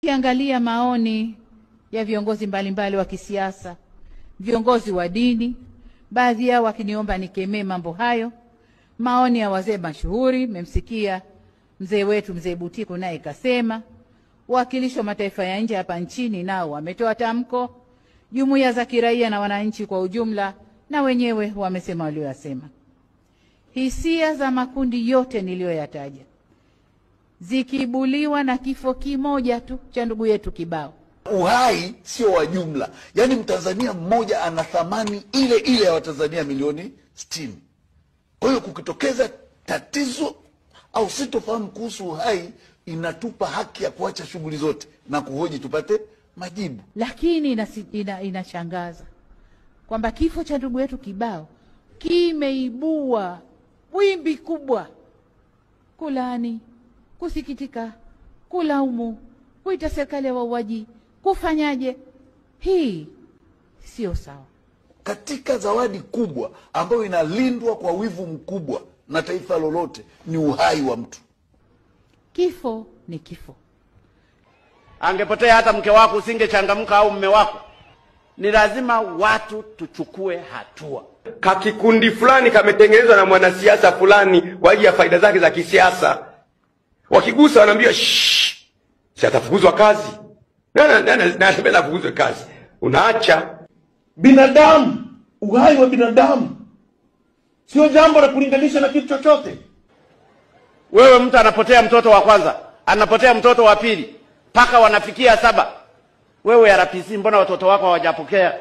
Nikiangalia maoni ya viongozi mbalimbali wa kisiasa, viongozi wa dini, baadhi yao wakiniomba nikemee mambo hayo. Maoni ya wazee mashuhuri, mmemsikia mzee wetu mzee Butiku naye kasema. Wawakilishi wa mataifa ya nje hapa nchini nao wametoa tamko. Jumuiya za kiraia na wananchi kwa ujumla na wenyewe wamesema walioyasema. Hisia za makundi yote niliyoyataja zikibuliwa na kifo kimoja tu cha ndugu yetu Kibao. Uhai sio wa jumla. Yaani Mtanzania mmoja ana thamani ile ile ya Watanzania milioni 60. Kwa hiyo kukitokeza tatizo au sitofahamu kuhusu uhai, inatupa haki ya kuacha shughuli zote na kuhoji tupate majibu. Lakini inashangaza kwamba kifo cha ndugu yetu Kibao kimeibua wimbi kubwa: kulaani, kusikitika, kulaumu, kuita serikali ya wauaji, kufanyaje. Hii sio sawa. Katika zawadi kubwa ambayo inalindwa kwa wivu mkubwa na taifa lolote ni uhai wa mtu. Kifo ni kifo. Angepotea hata mke wako usingechangamka, au mume wako. Ni lazima watu tuchukue hatua. Kakikundi fulani kametengenezwa na mwanasiasa fulani kwa ajili ya faida zake za kisiasa. Wakigusa wanaambia shh, si atafukuzwa kazi. Nasema afukuzwe kazi. Unaacha binadamu, uhai wa binadamu sio jambo la kulinganisha na kitu chochote. Wewe mtu anapotea mtoto wa kwanza, anapotea mtoto wa pili, paka wanafikia 7. Wewe RPC, mbona watoto wako hawajapokea?